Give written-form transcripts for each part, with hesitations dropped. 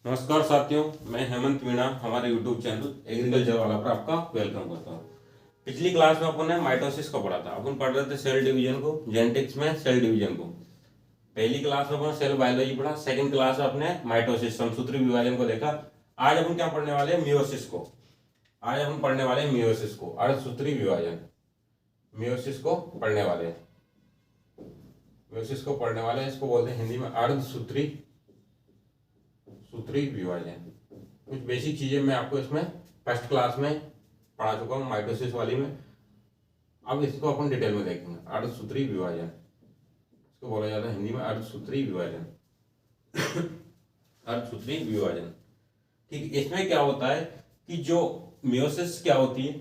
नमस्कार साथियों, मैं हेमंत मीणा हमारे YouTube चैनल एग्रीकल्चर वाला पर आपका वेलकम करता हूँ। पिछली क्लास में अपन ने माइटोसिस को पढ़ा था। अपन पढ़ रहे थे सेल डिवीजन को, जेनेटिक्स में सेल डिवीजन को। पहली क्लास में अपन सेल बायोलॉजी पढ़ा, सेकंड क्लास में अपने माइटोसिस समसूत्री विभाजन को देखा। आज अपन क्या पढ़ने वाले हैं? मियोसिस को। आज अपन पढ़ने वाले हैं मियोसिस को, अर्धसूत्री विभाजन। मियोसिस को पढ़ने वाले हैं, मियोसिस को पढ़ने वाले हैं। इसको बोलते हैं हिंदी में अर्धसूत्री विभाजन। कुछ बेसिक चीजें मैं आपको इसमें फर्स्ट क्लास में पढ़ा चुका हूँ, माइटोसिस वाली में। अब इसको अपन डिटेल में देखेंगे। अर्धसूत्री विभाजन, इसको बोला जाता है हिंदी में अर्धसूत्री विभाजन। अर्धसूत्री विभाजन, ठीक। इसमें क्या होता है कि जो मियोसिस क्या होती है,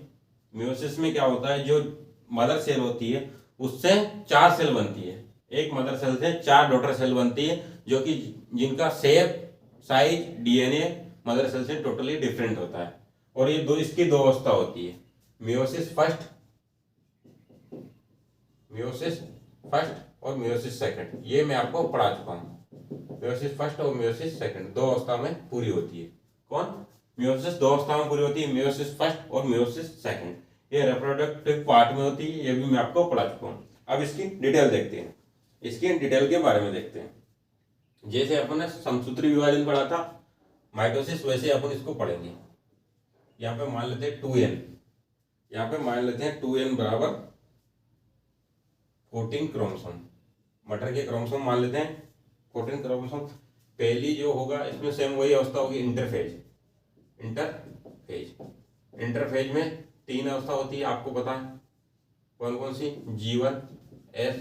मियोसिस में क्या होता है, जो मदर सेल होती है उससे 4 सेल बनती है। एक मदर सेल से 4 डॉटर सेल बनती है, जो कि जिनका shape, size, DNA mother cell से टोटली डिफरेंट होता है। और ये इसकी 2 अवस्था होती है, मियोसिस फर्स्ट और मियोसिस सेकंड। ये मैं आपको पढ़ा चुका हूँ। मियोसिस फर्स्ट और मियोसिस सेकंड 2 अवस्था में पूरी होती है। कौन? मियोसिस 2 अवस्था में पूरी होती है, मियोसिस फर्स्ट और मियोसिस सेकंड। ये रिप्रोडक्टिव पार्ट में होती है, ये भी मैं आपको पढ़ा चुका हूँ। अब इसकी डिटेल देखते हैं, इसकी डिटेल के बारे में देखते हैं। जैसे अपन ने समसूत्री विभाजन पढ़ा था माइटोसिस, वैसे अपन इसको पढ़ेंगे। यहाँ पे मान लेते हैं 2n, यहाँ पे मान लेते हैं 2n बराबर 14 क्रोमोसोम। मटर के क्रोमोसोम मान लेते हैं 14 क्रोमोसोम। पहली जो होगा इसमें सेम वही अवस्था होगी, इंटरफेज। इंटरफेज में 3 अवस्था होती है, आपको पता है कौन कौन सी? G1, S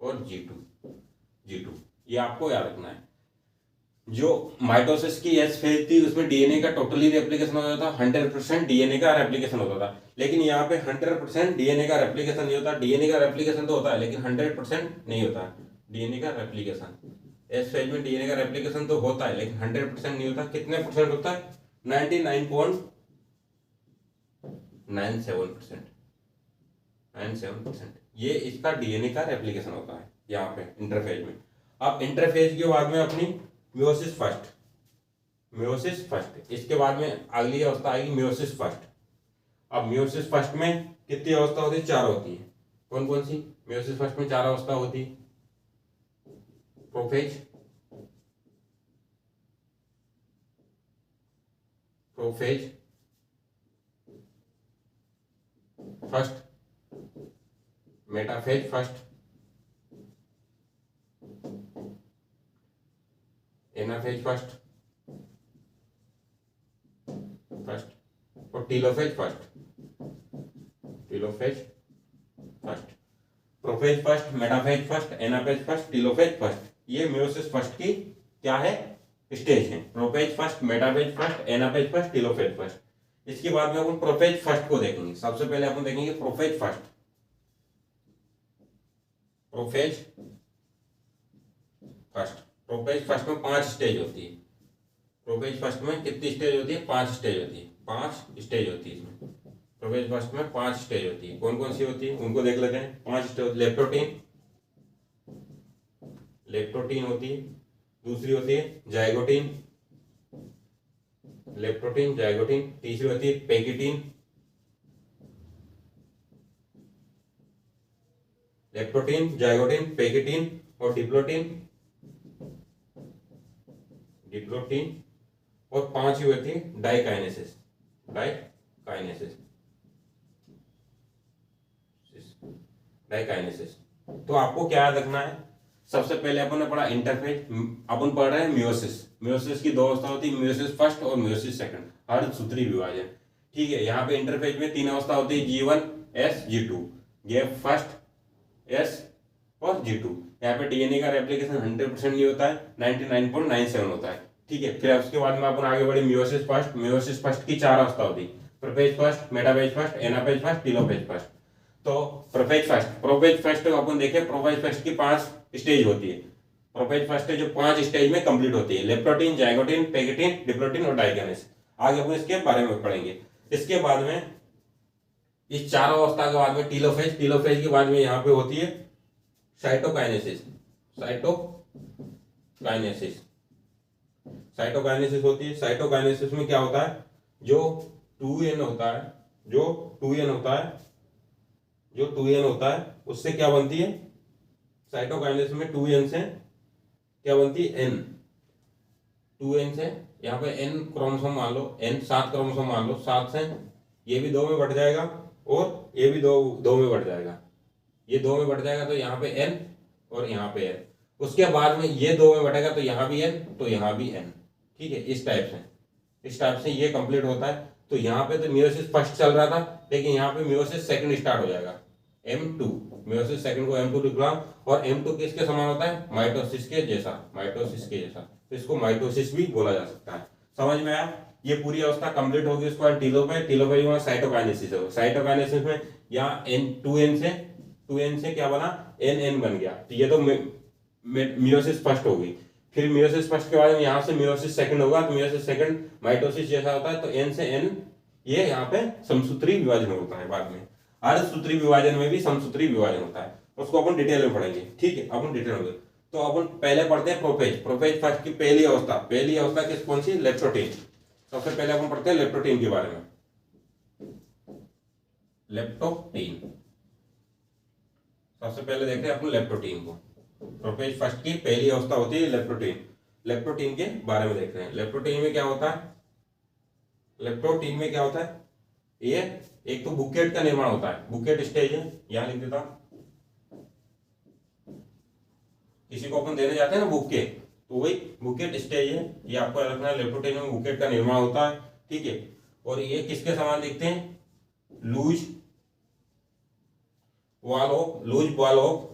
और G2। ये आपको याद रखना है। जो माइटोसिस की एस फेज थी उसमें डीएनए का टोटली रेप्लिकेशन होता था, 100% डीएनए का रेप्लिकेशन होता था। लेकिन यहाँ पे 100% डीएनए का रेप्लिकेशन नहीं होता। डीएनए का रेप्लिकेशन तो होता है लेकिन 100% नहीं होता डीएनए का रेप्लिकेशन। एस फेज में डीएनए का रेप्लिकेशन तो होता है लेकिन 100% नहीं होता। कितने परसेंट होता है? 99.97%। ये इसका डीएनए का रेप्लिकेशन होता है यहाँ पे इंटरफेज में। अब इंटरफेज के बाद में अपनी मियोसिस फर्स्ट, इसके बाद में अगली अवस्था आएगी मियोसिस फर्स्ट। अब मियोसिस फर्स्ट में कितनी अवस्था होती है? 4 होती है। कौन कौन सी? मियोसिस फर्स्ट में 4 अवस्था होती है। Prophase first, metaphase first, anaphase first और telophase first. Prophase first, metaphase first, anaphase first, telophase first. ये मियोसिस फर्स्ट की क्या है? स्टेज है। Prophase first, metaphase first, anaphase first, telophase first. इसके बाद में अपन प्रोफेज फर्स्ट को देखेंगे। सबसे पहले अपन देखेंगे प्रोफेज फर्स्ट। प्रोफेज फर्स्ट में 5 स्टेज होती है। प्रोफेज फर्स्ट में कितनी स्टेज होती है? 5 स्टेज होती है। 5 स्टेज होती है इसमें। प्रोफेज फर्स्ट में 5 स्टेज होती है। कौन कौन सी होती है उनको देख लेते हैं। 5 स्टेज। लेप्टोटीन होती है। दूसरी होती है जाइगोटीन। तीसरी होती है पेगिटीन। लेप्टोटीन, जाइगोटीन, पेगिटीन और डिप्लोटीन। और 5 ही होती है डाइकाइनेसिस। तो आपको क्या याद रखना है? सबसे पहले अपन ने पढ़ा इंटरफेज, अपन पढ़ रहे हैं मियोसिस की 2 अवस्था होती है, मियोसिस फर्स्ट और मियोसिस सेकंड, अर्धसूत्री विभाजन। ठीक है। यहाँ पे इंटरफेज में 3 अवस्था होती है, G1, S, G2। ये फर्स्ट, S और G2। यहाँ पे डीएनए का रेप्लिकेशन 100% नहीं होता है, 99.97 होता है। ठीक है। फिर उसके बाद में अपन आगे बढ़े मियोसिस फर्स्ट की 4 अवस्था होती है, prophase first, metaphase first, anaphase first, telophase first. तो प्रोफेज फर्स्ट अपन देखें, प्रोफेज फर्स्ट की 5 स्टेज होती है। प्रोफेज फर्स्ट जो 5 स्टेज में कंप्लीट होती है, लेप्टोटीन, जाइगोटीन, पेगिटीन, डिप्लोटीन और डाइकाइनेसिस। आगे अपन इसके बारे में पढ़ेंगे। इसके बाद में इस 4 अवस्था के बाद में टीलोफेज के बाद में यहाँ पे होती है साइटोकाइनेसिस। साइटोकाइनेसिस होती है। साइटोकाइनेसिस में क्या होता है, जो 2n होता है, जो 2n होता है उससे क्या बनती है, साइटोकाइनेसिस में 2n से क्या बनती है, n, 2n से यहाँ पे n क्रोमोसोम मान लो, n 7 क्रोमोसोम मान लो, 7 से ये भी 2 में बढ़ जाएगा और ये भी दो में बढ़ जाएगा, ये 2 में बढ़ जाएगा तो यहाँ पे n और यहाँ पे n, उसके बाद में ये 2 में बढ़ेगा तो यहाँ भी n तो यहाँ भी n। ठीक है, इस टाइप से ये कंप्लीट होता है। तो यहाँ पे तो मियोसिस फर्स्ट चल रहा था, लेकिन यहाँ पे मियोसिस सेकंड स्टार्ट हो जाएगा, M2, मियोसिस सेकंड को M2 लिख रहा हूं, और M2 किसके समान होता है, माइटोसिस के जैसा, तो इसको माइटोसिस भी बोला जा सकता है। समझ में आया, ये पूरी अवस्था कंप्लीट होगी, उसके बाद टीलोफेज में साइटोकाइनेसिस होगा। साइटोकाइनेसिस में यहाँ टू एन से क्या बना, एन बन गया, तो ये तो मियोसिस फर्स्ट होगी। फिर मियोसिस फर्स्ट के बाद यहाँ से मियोसिस सेकंड होगा, तो मियोसिस सेकंड माइटोसिस जैसा होता है, तो एन से एन ये यहाँ पे समसूत्री विभाजन होता है। बाद में अर्धसूत्री विभाजन में भी समसूत्री विभाजन होता है, उसको अपन डिटेल में पढ़ेंगे। ठीक है, अपन डिटेल में, तो अपन पहले पढ़ते हैं प्रोफेज फर्स्ट की पहली अवस्था किस कौन सी, लेप्टोटीन। सबसे पहले अपन पढ़ते हैं लेप्टोटीन के बारे में। लेप्टोटीन सबसे पहले देखते हैं अपन लेप्टोटीन को। प्रोफेज फर्स्ट की पहली अवस्था होती है लेप्टोटीन के बारे में देख रहे हैं। लेप्टोटीन में क्या होता है, ये एक तो बुकेट का निर्माण होता है, बुकेट स्टेज है, यहां लिख देता हूं। किसी को अपन देने जाते हैं ना बुके, तो वही बुकेट स्टेज है, ये आपको याद रखना है। लेप्टोटीन में बुकेट का निर्माण होता है। ठीक है, और ये किसके समान दिखते हैं, लूज बॉल ऑफ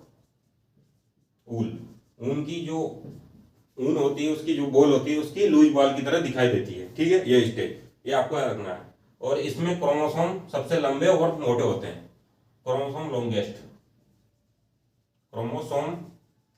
ऊल, ऊन की जो ऊन होती है, उसकी जो बॉल होती है, उसकी लूज बॉल की तरह दिखाई देती है। ठीक है, ये स्टेज, ये आपको याद रखना है। और इसमें क्रोमोसोम सबसे लंबे और मोटे होते हैं, क्रोमोसोम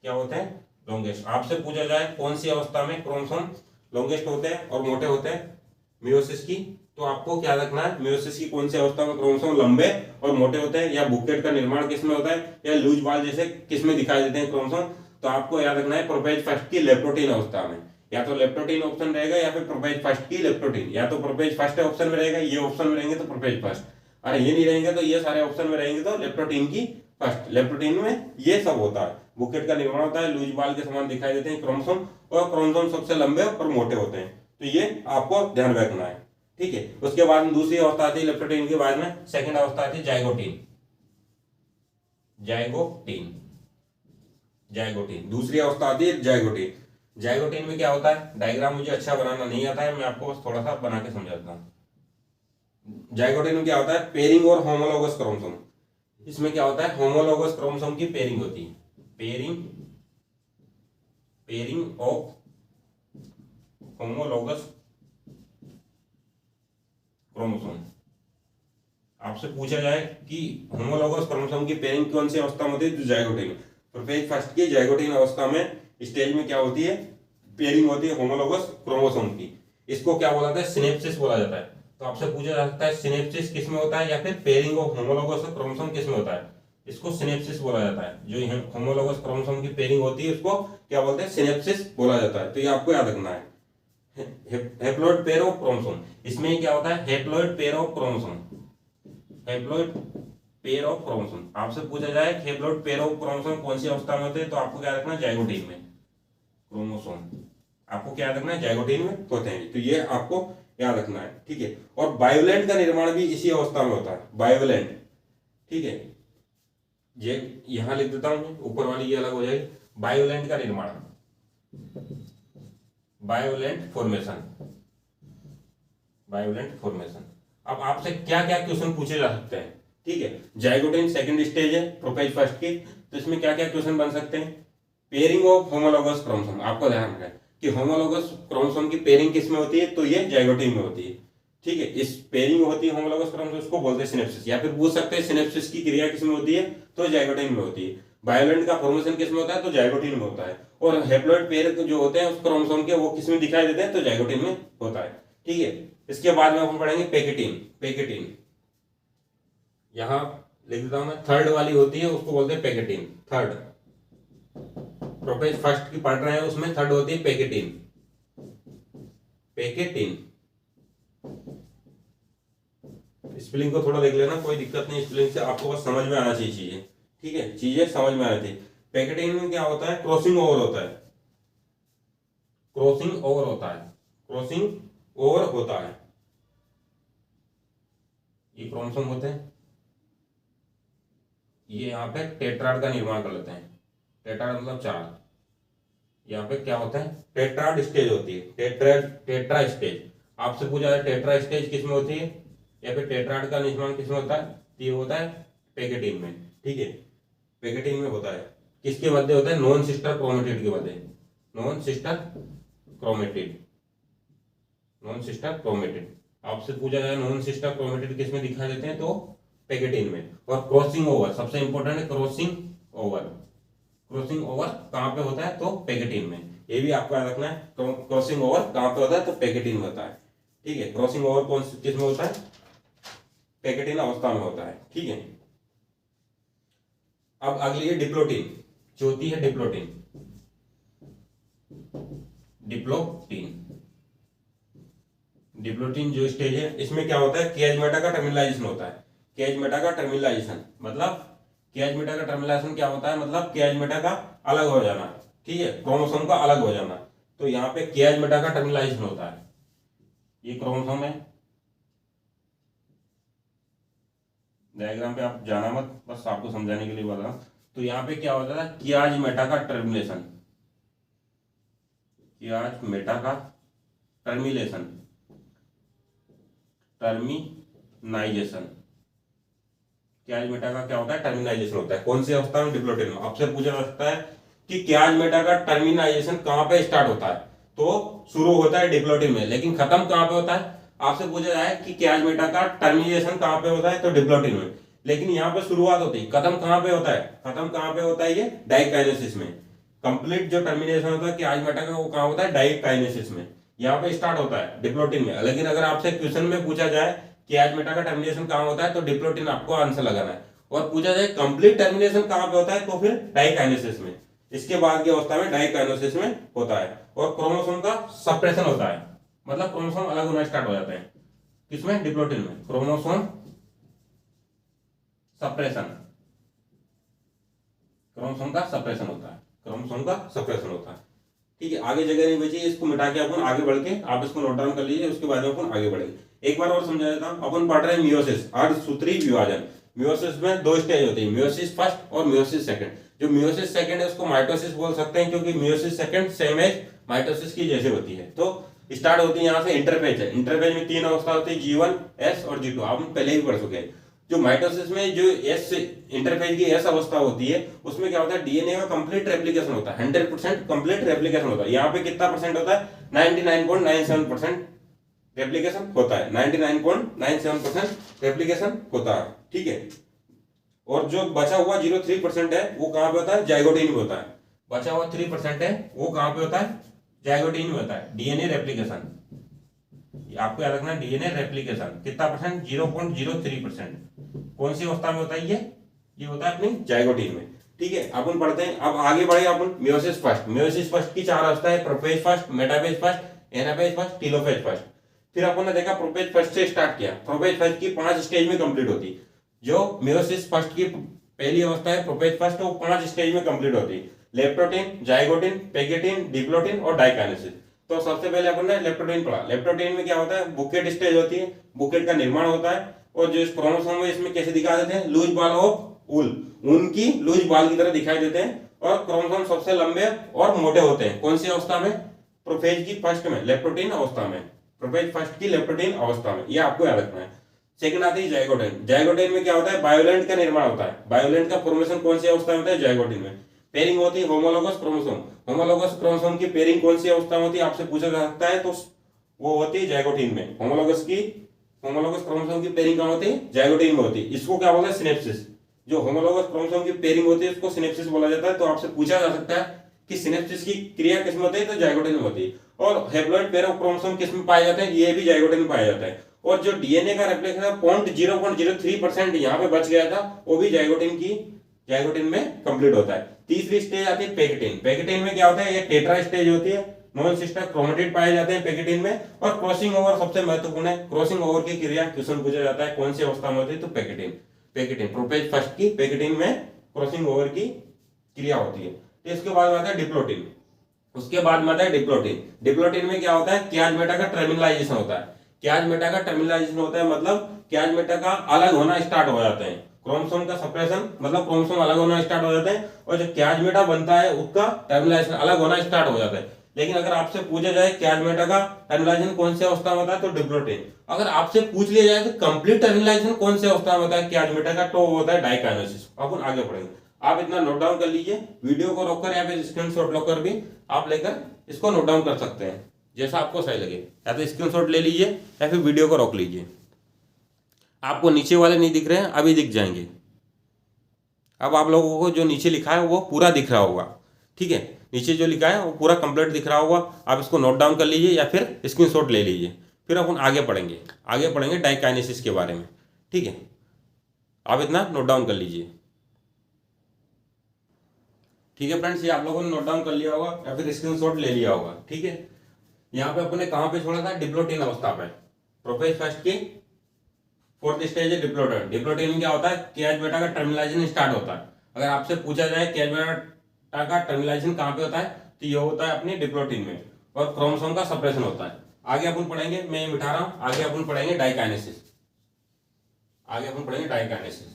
क्या होते हैं, लॉन्गेस्ट। आपसे पूछा जाए कौन सी अवस्था में क्रोमोसोम लॉन्गेस्ट होते हैं और मोटे होते हैं, मियोसिस की, तो आपको क्या रखना है, मियोसिस की कौन सी अवस्था में क्रोमोसोम लंबे और मोटे होते हैं, या बुकेट का निर्माण किसमें होता है, या लूज बॉल जैसे किसमें दिखाई देते हैं क्रोमोसोम, तो आपको याद रखना है प्रोफेज फर्स्ट की लेप्टोटीन अवस्था में। या तो लेप्टोटीन ऑप्शन रहेगा, या फिर प्रोफेज फर्स्ट की लेप्टोटीन, या तो प्रोफेज फर्स्ट ऑप्शन में रहेगा, ये ऑप्शन में रहेंगे तो प्रोफेज फर्स्ट, अरे ये नहीं रहेंगे तो ये सारे ऑप्शन में रहेंगे तो लेप्टोटीन की फर्स्ट। लेप्टोटीन में ये सब होता है, बुकेट का निर्माण होता है, लूज बॉल के समान दिखाई देते हैं क्रोमोसोम, और क्रोमोसोम सबसे लंबे और मोटे होते हैं, तो ये आपको ध्यान रखना है। ठीक है, उसके बाद में दूसरी अवस्था आती है लेप्टोटीन के बाद में, सेकंड अवस्था आती है जाइगोटीन। दूसरी अवस्था आती है जाइगोटीन में क्या होता है, डायग्राम मुझे अच्छा बनाना नहीं आता है, मैं आपको बस थोड़ा सा बना के समझाता हूं। जाइगोटीन में क्या होता है, पेयरिंग और होमोलोगस क्रोमोसोम। इसमें क्या होता है, होमोलोगस क्रोमोसोम की पेयरिंग होती है, पेयरिंग ऑफ होमोलोगस क्रोमोसोम। आपसे पूछा जाए कि होमोलोगस क्रोमोसोम की पेयरिंग कौन सी अवस्था में होती है, तो जाइगोटीन। प्रोफेज फर्स्ट की जाइगोटीन अवस्था में स्टेज में क्या होती है, पेयरिंग होती है होमोलोगस क्रोमोसोम की। इसको क्या बोला जाता है, सिनेप्सिस बोला जाता है। तो आपसे पूछा जा सकता है सिनेप्सिस किसमें होता है, या फिर पेयरिंग ऑफ होमोलोगस क्रोमोसोम किसमें होता है, इसको सिनेप्सिस बोला जाता है। जो होमोलोगस क्रोमोसोम की पेयरिंग होती है उसको क्या बोलते हैं, सिनेप्सिस बोला जाता है। तो ये आपको याद रखना है। हैप्लॉइड पेयर ऑफ क्रोमोसोम, इसमें क्या होता है, हैप्लॉइड पेयर ऑफ क्रोमोसोम। आपसे पूछा जाए हैप्लॉइड पेयर ऑफ क्रोमोसोम कौन सी अवस्था में होते हैं, तो आपको क्या रखना है, जाइगोटीन में क्रोमोसोम, आपको क्या रखना है, जाइगोटीन में होते हैं। तो ये आपको याद रखना है। ठीक है, और बायोलेंट का निर्माण भी इसी अवस्था में होता है, बायोलेंट। ठीक है, ये यहां लिख देता हूं, ऊपर वाली ये अलग हो जाएगी। बायोलेंट का निर्माण, बायोलेंट फॉर्मेशन। अब आपसे क्या क्या क्वेश्चन पूछे जा सकते हैं। ठीक है, जाइगोटीन सेकंड स्टेज है प्रोफेज फर्स्ट की, तो इसमें क्या क्या क्वेश्चन बन सकते हैं, पेयरिंग ऑफ होमोलोगस क्रोमोसोम। आपको ध्यान रखना है कि होमोलोगस क्रोमोसोम की पेयरिंग किसमें होती है, तो ये जाइगोटीन में होती है। ठीक है, इस पेयरिंग होती है होमोलोगस क्रोमोसोम, उसको बोलते हैं सिनेप्सिस। या फिर पूछ सकते हैं सिनेप्सिस की क्रिया किसमें होती है, तो जाइगोटीन में होती है। बायोलेंट का फॉर्मेशन किसमें होता है, तो जाइगोटीन में होता है। और हैप्लॉइड पेयर जो होते हैं उस क्रोमोसोम के, वो किसमें दिखाई देते हैं, तो जाइगोटीन में होता है। ठीक है, इसके बाद में हम पढ़ेंगे पैकेटीन। यहां लिख देता हूं मैं, थर्ड वाली होती है उसको बोलते हैं पैकेटीन। थर्ड, प्रोफेज फर्स्ट की पढ़ रहे हैं उसमें थर्ड होती है पैकेटीन। पैकेटिन। स्पेलिंग को थोड़ा देख लेना, कोई दिक्कत नहीं स्पेलिंग से, आपको बस समझ में आना चाहिए चीजें, ठीक है, चीजें समझ में आनी चाहिए। पैकेटिन में क्या होता है, क्रॉसिंग ओवर होता है, क्रॉसिंग ओवर होता है, क्रॉसिंग ओवर होता है। ये क्रोमोसोम होते हैं, ये यहाँ पे टेट्राड का निर्माण कर लेते हैं, टेट्राड मतलब 4। यहाँ पे क्या होता है, टेट्राड स्टेज होती है, टेट्रा स्टेज। आपसे पूछा जाए टेट्रा स्टेज किस में होती है, या फिर टेट्राड का निर्माण किस में होता है, तो ये होता है पैकेटिन में, ठीक है, पैकेटिन में होता है। किसके मध्य होता है, नॉन सिस्टर क्रोमेटिड के मध्य, non sister chromatid, non sister chromatid. आपसे पूछा जाए नॉन सिस्टर क्रोमेटिड किस में दिखाई देते हैं, तो पैकेटिन में। और क्रॉसिंग ओवर सबसे इंपॉर्टेंट है, क्रॉसिंग ओवर, क्रॉसिंग ओवर कहां पे होता है, तो पैकेटिन में। ये भी आपको याद रखना है, क्रॉसिंग ओवर कहां पे होता है, तो पैकेटिन में होता है, ठीक है। क्रॉसिंग ओवर कौन किस में होता है, पैकेटिन अवस्था में होता है, ठीक है। अब अगली है डिप्लोटिन, चौथी है डिप्लोटिन, डिप्लोटिन। डिप्लोटिन जो स्टेज है, इसमें क्या होता है, कियाजमेटा का टर्मिनलाइजेशन होता है, कियाजमेटा का टर्मिनलाइजेशन मतलब, कियाजमेटा का टर्मिनलाइजेशन क्या होता है, मतलब कियाजमेटा का अलग हो जाना, ठीक है, क्रोमोसोम का अलग हो जाना। तो यहाँ पे कियाजमेटा का टर्मिनलाइजेशन होता है, ये क्रोमोसोम है, डायग्राम पे आप जाना मत, बस आपको समझाने के लिए बता रहा हूं। तो यहाँ पे क्या होता है, कियाजमेटा का टर्मिनेशन, कियाजमेटा का टर्मिनेशन, टर्मिनाइजेशन, कियाजमेटा का क्या होता है, टर्मिनाइजेशन होता है। कौन सी अवस्था में, डिप्लोटिन में। आपसे पूछा जा सकता है कि कियाजमेटा का टर्मिनाइजेशन कहां पे स्टार्ट होता है, तो शुरू होता है डिप्लोटिन में, लेकिन खत्म कहां पे होता है। आपसे पूछा जाए कि कियाजमेटा का टर्मिनेशन कहां पे होता है, तो डिप्लोटिन में, लेकिन यहाँ पे शुरुआत होती है, खत्म कहां पे होता है, खत्म कहां पे होता है, ये डाइकाइनेसिस में। कंप्लीट जो टर्मिनेशन होता है कियाजमेटा का, वो कहां होता है, डाइकाइनेसिस में। यहाँ पे स्टार्ट होता है डिप्लोटिन में। लेकिन अगर आपसे क्वेश्चन में पूछा जाए कियाजमेटा का टर्मिनेशन कहां होता है, तो डिप्लोटिन आपको आंसर लगाना है। और पूछा जाए कंप्लीट टर्मिनेशन कहां पे होता है, तो फिर डाइकाइनेसिस में। इसके बाद की अवस्था में डाइकाइनेसिस में होता है। और क्रोमोसोम का सप्रेशन होता है, मतलब क्रोमोसोम अलग होना स्टार्ट हो जाते हैं, किसमें, डिप्लोटिन में। क्रोमोसोम सप्रेशन, क्रोमोसोम का सप्रेशन होता है, क्रोमोसोम का सप्रेशन होता है, ठीक है। आगे जगह नहीं बची, इसको मिटा के अपन आगे बढ़ के, आप इसको नोट डाउन कर लीजिए, उसके बाद में अपन आगे बढ़ेंगे। एक बार और समझा देता हूं, अपन पढ़ रहे हैं मियोसिस, अर्धसूत्री विभाजन। मियोसिस में 2 स्टेज होती है, मियोसिस फर्स्ट और मियोसिस सेकंड। जो मियोसिस सेकंड है उसको माइटोसिस बोल सकते हैं, क्योंकि meiosis second same as mitosis की जैसे होती है। तो स्टार्ट होती है यहाँ से इंटरफेज है, इंटरफेज में 3 अवस्था होती है, G1, S और G2, आप पहले ही पढ़ चुके हैं। जो माइटोसिस में जो एस इंटरफेज की एस अवस्था होती है, उसमें क्या होता है, डीएनए का कंप्लीट रेप्लिकेशन होता है, 100% कंप्लीट रेप्लिकेशन होता है। यहाँ पे कितना परसेंट होता है, 99.97% रेप्लिकेशन होता है, 99.97% रेप्लिकेशन होता है, ठीक है। और जो बचा हुआ 0.3% है, वो कहां पे होता है, जाइगोटिन में होता है। बचा हुआ 3% है, वो कहां पे होता है, जाइगोटिन में होता है। डीएनए रेप्लिकेशन आपको याद रखना, डीएनए रेप्लिकेशन कितना परसेंट, 0.03%। कौन सी अवस्था में होता है, ये होता है अपनी जाइगोटिन में, ठीक है। अपन पढ़ते हैं, अब आगे बढ़े अपन मियोसिस फर्स्ट। मियोसिस फर्स्ट की 4 अवस्था है, prophase first, metaphase first, anaphase first, telophase first. फिर अपन ने देखा प्रोफेज फर्स्ट से स्टार्ट किया, प्रोफेज फर्स्ट की 5 स्टेज में कंप्लीट होती। जो मियोसिस फर्स्ट की पहली अवस्था है प्रोफेज फर्स्ट, वो 5 स्टेज में कंप्लीट होती, लेप्टोटिन, जाइगोटिन, पैकेटिन, डिप्लोटिन और डाइकाइनेसिस। तो सबसे पहले अपन ने लेप्टोटिन पढ़ा। लेप्टोटिन में क्या होता है, बुकेट स्टेज होती है, बुकेट का निर्माण होता है। और जो क्रोमोसोम है इसमें कैसे दिखा देते हैं, लूज बॉल ऑफ वूल, ऊन की लूज बॉल की तरह दिखाई देते हैं। और क्रोमोसोम सबसे लंबे और मोटे होते हैं, कौन सी अवस्था में, प्रोफेज की फर्स्ट में, लेप्टोटिन अवस्था में, प्रोफेज फर्स्ट की लेप्टोटिन अवस्था में, ये आपको याद रखना है। सेकंड आती है जाइगोटिन। जाइगोटिन में क्या होता है, बायोलेंट का निर्माण होता है। बायोलेंट का फॉर्मेशन कौन सी अवस्था में होता है, जाइगोटिन में। पेयरिंग होती है होमोलोगस क्रोमोसोम। होमोलोगस क्रोमोसोम की पेयरिंग कौन सी अवस्था में होती है, आपसे पूछा जा सकता है, तो वो होती है जाइगोटिन में। होमोलोगस क्रोमोसोम की पेयरिंग कहां होती है, जाइगोटिन में होती है। इसको क्या बोलते हैं, सिनेप्सिस। जो होमोलोगस क्रोमोसोम की पेयरिंग होती है उसको सिनेप्सिस बोला जाता है। तो आपसे पूछा जा सकता है कि सिनेप्सिस की क्रिया किसमें होती है, तो जाइगोटिन में होती है। और हैप्लॉइड पेयर ऑफ क्रोमोसोम किसमें पाए जाते हैं, ये भी जाइगोटिन में पाया जाता है। और जो डीएनए का रेप्लिकेशन 0.03% यहाँ पे बच गया था, वो भी जाइगोटिन में कंप्लीट होता है। तीसरी स्टेज आती है पैकेटिन। पैकेटिन में क्या होता है, ये टेट्रा स्टेज होती है, नॉन सिस्टर क्रोमेटिड पाए जाते हैं पैकेटिन में। और क्रॉसिंग ओवर सबसे महत्वपूर्ण है। क्रॉसिंग ओवर की क्रिया क्वेश्चन पूछा जाता है कौन सी अवस्था में होती है, तो पैकेटिन। पैकेटिन प्रोपेज फर्स्ट की पैकेटिन में क्रॉसिंग ओवर की क्रिया होती है। तो इसके बाद आता है डिप्लोटिन। उसके बाद में आता है डिप्लोटिन। डिप्लोटिन में क्या होता है, क्याज मेटा का टर्मिनलाइजेशन होता है। क्याज मेटा का टर्मिनलाइजेशन होता है मतलब क्याज मेटा का अलग होना स्टार्ट हो जाते हैं। क्रोमोसोम का सप्रेशन मतलब क्रोमोसोम अलग होना स्टार्ट हो जाते हैं, और जो क्याज मेटा बनता है उसका टर्मिनलाइजेशन अलग होना स्टार्ट हो जाता है। लेकिन अगर आपसे पूछा जाए क्याज मेटा का टर्मिनलाइजेशन कौन सी अवस्था में होता है, तो डिप्लोटिन। अगर आपसे पूछ लिया जाए तो कंप्लीट टर्मिनलाइजेशन कौन सी अवस्था में होता है क्याज मेटा का, तो वो होता है डाइकाइनेसिस। अपन आगे बढ़ेंगे, आप इतना नोट डाउन कर लीजिए, वीडियो को रोककर या फिर स्क्रीनशॉट लेकर भी आप लेकर इसको नोट डाउन कर सकते हैं, जैसा आपको सही लगे। या तो स्क्रीनशॉट ले लीजिए या फिर वीडियो को रोक लीजिए। आपको नीचे वाले नहीं दिख रहे हैं, अभी दिख जाएंगे। अब आप लोगों को जो नीचे लिखा है वो पूरा दिख रहा होगा, ठीक है। नीचे जो लिखा है वो पूरा कंप्लीट दिख रहा होगा, आप इसको नोट डाउन कर लीजिए या फिर स्क्रीनशॉट ले लीजिए। फिर अपन आगे पढ़ेंगे डाइकाइनेसिस के बारे में, ठीक है। आप इतना नोट डाउन कर लीजिए, ठीक है फ्रेंड्स। ये आप लोगों ने नोट डाउन कर लिया होगा या फिर स्क्रीनशॉट ले लिया होगा, ठीक है। यहाँ पे अपने कहाँ पे छोड़ा था, डिप्लोटिन अवस्था पे। प्रोफेज फर्स्ट की फोर्थ स्टेज है डिप्लोटिन। डिप्लोटिन में क्या होता है, क्याज मेटा का टर्मिनलाइजेशन स्टार्ट होता है। अगर आपसे पूछा जाए क्याज मेटा का टर्मिनलाइजेशन कहाँ पे होता है, तो ये होता है अपनी डिप्लोटिन में, और क्रोमोसोम का सप्रेशन होता है। आगे अपन पढ़ेंगे, मैं ये बिठा रहा हूँ, आगे अपन पढ़ेंगे डाइकाइनेसिस। आगे अपन पढ़ेंगे डाइकाइनेसिस।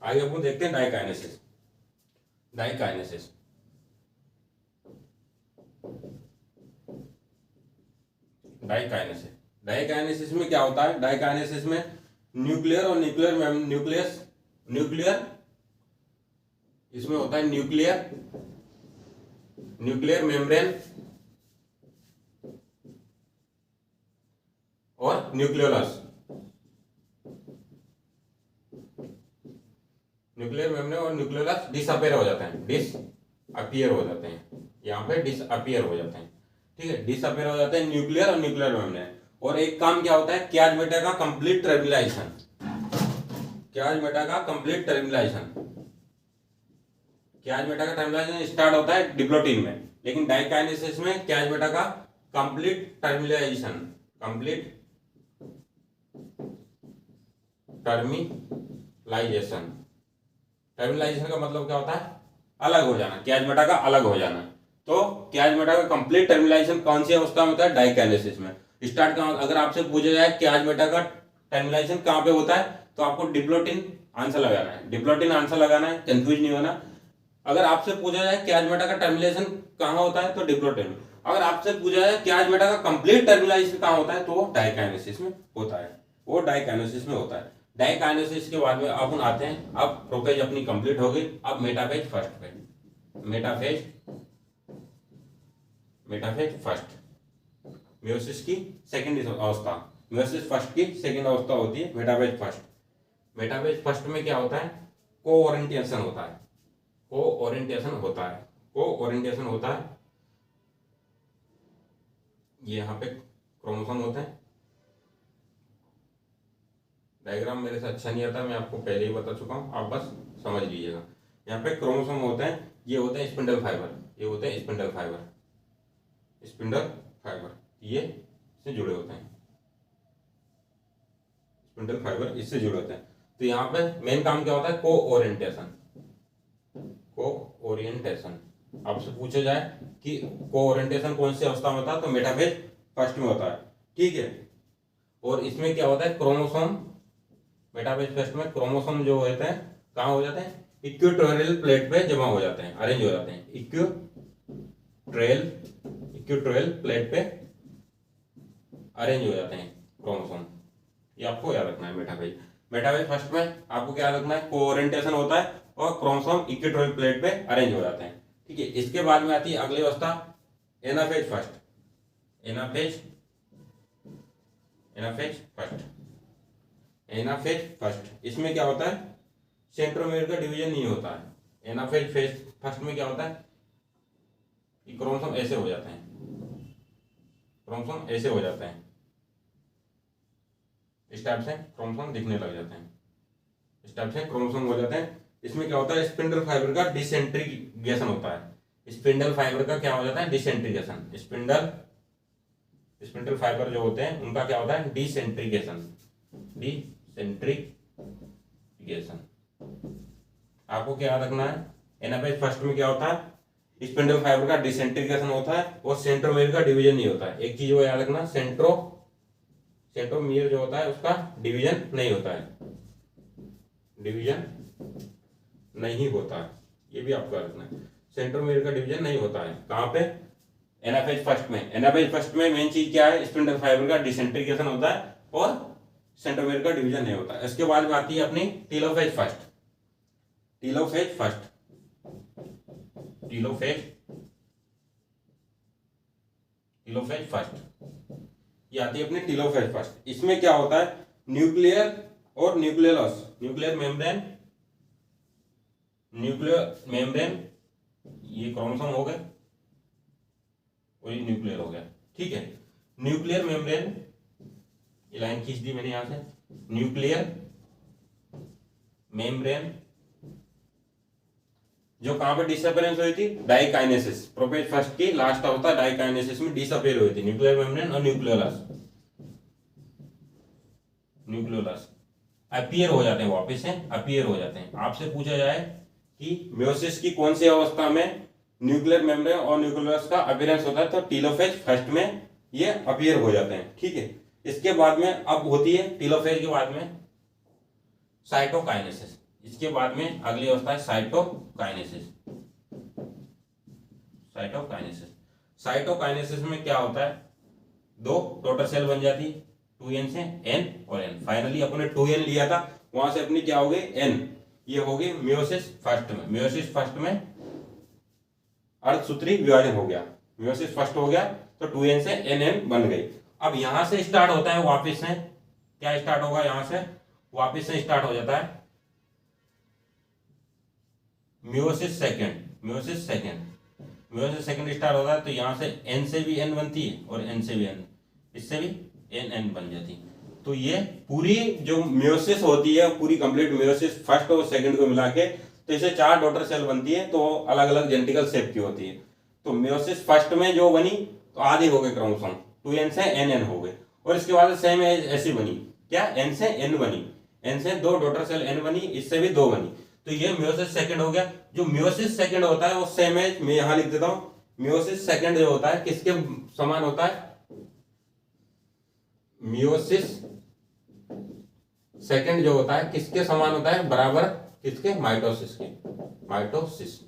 आगे अपन देखते हैं डाइकाइनेसिस। डाइकाइनेसिस डाइकाइनेसिस डाइकाइनेसिस में क्या होता है, डाइकाइनेसिस में न्यूक्लियर और न्यूक्लियर इसमें होता है न्यूक्लियर मेम्ब्रेन और न्यूक्लियोलस। न्यूक्लियर मेम्ब्रेन और न्यूक्लियोलस डिसअपियर हो जाते हैं, यहाँ पे डिसअपियर हो जाते हैं, ठीक है। डिसअपियर हो जाते हैं न्यूक्लियर और न्यूक्लियर मेम्ब्रेन। और एक काम क्या होता है, क्याज मेटा का कंप्लीट टर्मिनलाइजेशन। क्याज मेटा का टर्मिनलाइजेशन स्टार्ट होता है डिप्लोटिन में, लेकिन डाइकाइनेसिस में क्याज मेटा का कंप्लीट टर्मिनलाइजेशन टर्मिनलाइजेशन का मतलब क्या होता है, अलग हो जाना, क्याज मेटा का अलग हो जाना। तो क्याज मेटा का कंप्लीट टर्मिनलाइजेशन कौन सी अवस्था में होता है, डाइकाइनेसिस में। स्टार्ट कहाँ, अगर आपसे पूछा जाए क्याज मेटा का टर्मिनलाइजेशन कहाँ पे होता है, तो आपको डिप्लोटिन आंसर लगाना है, कंफ्यूज नहीं होना। अगर आपसे पूछा जाए क्याज मेटा का टर्मिनलाइजेशन कहाँ होता है, तो डिप्लोटिन। अगर आपसे पूछा जाए क्याज मेटा का कंप्लीट टर्मिनलाइजेशन कहाँ होता है, तो वो डाइकाइनेसिस में होता है। डाइकाइनेसिस के बाद में अपन आते हैं, अब प्रोपेज अपनी कंप्लीट हो गई, अब मेटाफेज फर्स्ट मेयोसिस की सेकंड अवस्था। मेयोसिस फर्स्ट की सेकंड अवस्था होती है मेटाफेज फर्स्ट में क्या होता है, को ओरिएंटेशन होता है। ये यहाँ पे क्रोमोसोम होते हैं। डायग्राम मेरे से अच्छा नहीं आता, मैं आपको पहले ही बता चुका हूँ, आप बस समझ लीजिएगा। यहाँ पे क्रोमोसोम होते हैं, ये होते हैं स्पिंडल फाइबर, ये से जुड़े होते हैं, स्पिंडल फाइबर इससे जुड़े होते हैं। तो यहाँ पे मेन काम क्या होता है, को ओरिएंटेशन। आपसे पूछा जाए कि को ओरिएंटेशन कौन सी अवस्था में होता है, तो मेटाफेज फर्स्ट में होता है, ठीक है। और इसमें क्या होता है, क्रोमोसोम मेटाफेज फर्स्ट में क्रोमोसोम जो होते हैं कहाँ हो जाते हैं, इक्वेटोरियल प्लेट पे जमा हो जाते हैं, अरेंज हो जाते हैं। इक्वेटोरियल प्लेट पे अरेंज हो जाते हैं क्रोमोसोम। ये आपको याद रखना है। मेटाफेज फर्स्ट में आपको क्या रखना है, को ओरिएंटेशन होता है और क्रोमोसोम इक्वेटोरियल प्लेट पे अरेंज हो जाते हैं, ठीक है। इसके बाद में आती है अगली अवस्था, एनाफेज फर्स्ट। इसमें क्या होता है, सेंट्रोमियर का डिवीजन नहीं होता है। एनाफेज फर्स्ट में क्या होता है, कि क्रोमोसोम ऐसे हो जाते हैं, क्रोमोसोम ऐसे हो जाते हैं, इस टाइप से क्रोमोसोम दिखने लग जाते हैं, इस टाइप से क्रोमोसोम हो जाते हैं। इसमें क्या होता है, स्पिंडल फाइबर का डिसइंटीग्रेशन होता है। स्पिंडल फाइबर का क्या हो जाता है, डिसइंटीग्रेशन। स्पिंडल फाइबर जो होते हैं उनका क्या होता है, डिसइंटीग्रेशन। आपको क्या याद रखना है, एनाफेज फर्स्ट में क्या होता है, स्पिंडल फाइबर का डिसइंटीग्रेशन होता है और सेंट्रोमियर का डिवीजन नहीं होता है। एक चीज वो याद रखना, सेंट्रोमियर जो होता है उसका डिवीजन नहीं होता है, डिवीजन नहीं होता है, ये भी आपको याद रखना है। सेंट्रोमियर का डिवीजन नहीं होता है, कहां पे, एनाफेज फर्स्ट में। एनाफेज फर्स्ट में मेन चीज क्या है, स्पिंडल फाइबर का डिसइंटीग्रेशन होता है और सेंट्रोमियर का डिवीजन नहीं होता है। इसके बाद में आती है अपनी टेलोफेज फर्स्ट। टेलोफेज फर्स्ट ये आती है अपनी टेलोफेज फर्स्ट। इसमें क्या होता है, न्यूक्लियर और न्यूक्लियस, न्यूक्लियर मेम्ब्रेन ये क्रोमोसोम हो गए और ये न्यूक्लियर हो गया, ठीक है। न्यूक्लियर मेम्ब्रेन, ये लाइन खींच दी मैंने यहां से, न्यूक्लियर मेम्ब्रेन जो कहां पे डिसअपियरेंस हुई थी, डाइकाइनेसिस। प्रोपेज फर्स्ट की लास्ट होता है डाइकाइनेसिस में डिसअपियर हुई थी न्यूक्लियर मेम्ब्रेन और न्यूक्लियोलस अपीयर हो जाते हैं, वापस से अपीयर हो जाते हैं। आपसे पूछा जाए कि मेयोसिस की कौन सी अवस्था में न्यूक्लियर मेम्ब्रेन और न्यूक्लियोलस का अपीयरेंस होता है, तो टेलोफेज फर्स्ट में ये अपीयर हो जाते हैं, ठीक है। इसके बाद में अब होती है टेलोफेज के बाद में साइटोकाइनेसिस। इसके बाद में अगली अवस्था है साइटोकाइनेसिस। साइटोकाइनेसिस में क्या होता है, दो डॉटर सेल बन जाती है, 2n से n और n। फाइनली अपने 2n लिया था, वहां से अपनी क्या हो गई, n। ये हो गई मेयोसिस फर्स्ट में। मेयोसिस फर्स्ट में अर्धसूत्री विभाजन हो गया, मेयोसिस फर्स्ट हो गया तो 2n से nn बन गई। अब यहां से स्टार्ट होता है वापस से, क्या स्टार्ट होगा, यहां से वापस से स्टार्ट हो जाता है मेयोसिस सेकंड स्टार्ट होता है। तो यहां से n से भी n बनती है और n से भी n, इससे भी n बन जाती है। तो ये पूरी जो मेयोसिस होती है, पूरी कंप्लीट मेयोसिस फर्स्ट और सेकंड को मिला के, तो इसे 4 डॉटर सेल बनती है, तो अलग अलग जेनेटिकल शेप की होती है। तो मेयोसिस फर्स्ट में जो बनी तो आधे हो गए क्रोमोसोम, 2n से nn हो गए। और इसके बाद सेम ऐसी बनी, क्या, n से n बनी, n से 2 डॉटर सेल n बनी, इससे भी 2 बनी। तो ये मेयोसिस सेकंड हो गया। जो मेयोसिस सेकंड होता है वो सेम है, मैं यहां लिख देता हूं, मेयोसिस सेकंड जो होता है किसके समान होता है, मेयोसिस सेकंड जो होता है किसके समान होता है, बराबर किसके, माइटोसिस के। माइटोसिस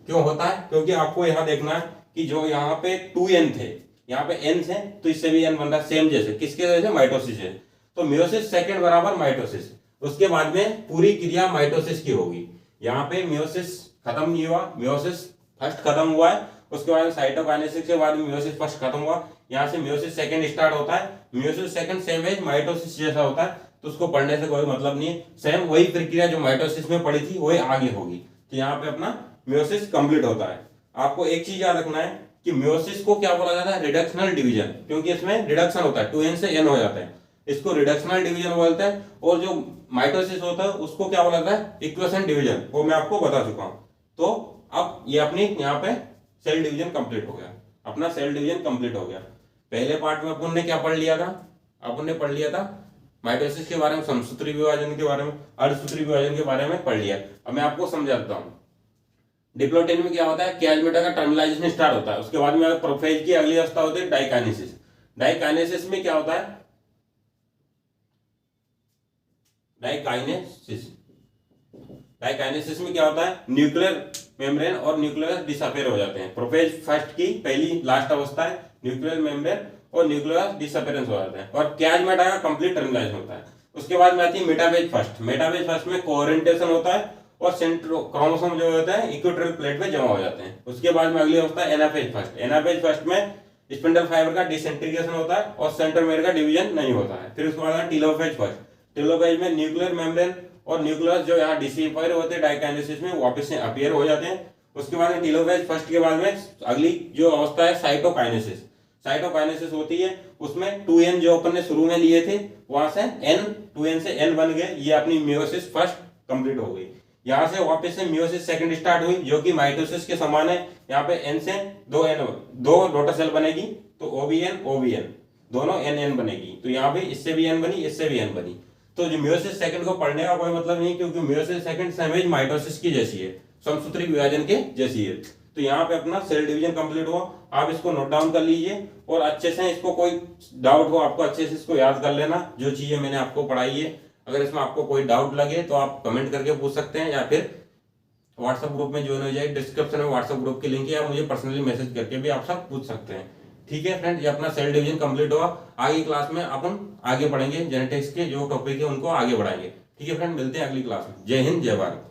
क्यों होता है, क्योंकि आपको यहां देखना है कि जो यहाँ पे 2n थे, यहाँ पे n थे, तो इससे भी n बन रहा है, सेम जैसे किसके जैसे, माइटोसिस है। तो मेयोसिस सेकंड बराबर माइटोसिस। उसके बाद में पूरी क्रिया माइटोसिस की होगी। यहाँ पे मेयोसिस खत्म नहीं हुआ, मेयोसिस फर्स्ट खत्म हुआ है, उसके बाद साइटोकाइनेसिस के बाद मेयोसिस फर्स्ट खत्म हुआ, यहाँ से मेयोसिस सेकंड स्टार्ट होता है। Meiosis second same as mitosis जैसा होता है, तो उसको पढ़ने से कोई मतलब नहीं है, सेम वही प्रक्रिया जो माइटोसिस में पड़ी थी वही आगे होगी। तो यहाँ पे अपना मेयोसिस कंप्लीट होता है। आपको एक चीज याद रखना है कि मेयोसिस को क्या बोला जाता है, रिडक्शनल डिवीजन, क्योंकि इसमें रिडक्शन होता है, 2n से n हो जाता है, इसको रिडक्शनल डिवीजन बोलते हैं। और जो माइटोसिस होता है उसको क्या बोला जाता है, इक्वेशन डिवीजन, वो मैं आपको बता चुका हूं। तो अब ये अपनी यहाँ पे सेल डिवीजन कंप्लीट हो गया, अपना सेल डिवीजन कंप्लीट हो गया। पहले पार्ट में अपन ने क्या पढ़ लिया था, अपन ने पढ़ लिया था माइटोसिस के बारे में, समसूत्री विभाजन के बारे में, अर्धसूत्री विभाजन के बारे में पढ़ लिया। अब मैं आपको समझाता हूँ। डिप्लोटेन में क्या होता है, कैजमेटा का टर्मिनाइजेशन स्टार्ट होता है, उसके बाद में प्रोफेज की अगली अवस्था होती है डाइकाइनेसिस। डाइकाइनेसिस में क्या होता है, डाइकाइनेसिस में क्या होता है, न्यूक्लियर मेम्ब्रेन और न्यूक्लियस डिसअपियर हो जाते हैं। प्रोफेज फर्स्ट की पहली लास्ट अवस्था है, न्यूक्लियर मेम्ब्रेन और न्यूक्लियस डिसअपियरेंस हो जाता है, और कैजमेटा का कंप्लीट टर्मिनाइजेशन होता है। उसके बाद में आती है मेटाफेज फर्स्ट। मेटाफेज फर्स्ट में कोऑरिएंटेशन होता है और सेंट्रो क्रोमोसोम जो होता है इक्वेटोरियल प्लेट में जमा हो जाते हैं। उसके बाद में अगली अवस्था है एनाफेज फर्स्ट। एनाफेज फर्स्ट में स्पिंडल फाइबर का डिसइंटीग्रेशन होता है और सेंट्रोमेयर का डिवीजन नहीं होता है। फिर उसके बाद टेलोफेज फर्स्ट। टेलोफेज में न्यूक्लियर मेम्ब्रेन और न्यूक्लियस जो यहाँ डिसअपियर होते हैं डाइकाइनेसिस में, वापस से अपीयर हो जाते हैं। उसके बाद में टेलोफेज फर्स्ट के बाद में अगली जो अवस्था है साइटोकाइनेसिस। साइटोकाइनेसिस होती है, उसमें 2n जो अपन ने शुरू में लिए थे वहां से n 2n से n बन गए, ये अपनी मियोसिस फर्स्ट कंप्लीट हो गई। यहाँ से वापस से मियोसिस सेकंड स्टार्ट हुई जो कि माइटोसिस के समान है। यहाँ पे n से दो डॉटर सेल बनेगी, तो OVN दोनों n बनेगी। तो यहाँ पे इससे भी n बनी, इससे भी n बनी। तो जो मियोसिस सेकंड को पढ़ने का कोई मतलब नहीं, क्योंकि मियोसिस सेकंड सेम माइटोसिस की जैसी है, समसूत्री विभाजन के जैसी है। तो यहाँ पे अपना सेल डिवीजन कंप्लीट हुआ। आप इसको नोट डाउन कर लीजिए और अच्छे से इसको कोई डाउट हो आपको अच्छे से इसको याद कर लेना, जो चीजें मैंने आपको पढ़ाई है। अगर इसमें आपको कोई डाउट लगे तो आप कमेंट करके पूछ सकते हैं, या फिर व्हाट्सएप ग्रुप में ज्वाइन हो जाए। डिस्क्रिप्शन में व्हाट्सएप ग्रुप की लिंक है, आप मुझे पर्सनली मैसेज करके भी आप सब पूछ सकते हैं। ठीक है फ्रेंड, ये अपना सेल डिवीजन कंप्लीट हुआ। आगे क्लास में अपन आगे पढ़ेंगे जेनेटिक्स के जो टॉपिक है उनको आगे बढ़ाएंगे। ठीक है फ्रेंड, मिलते हैं अगली क्लास में। जय हिंद, जय भारत।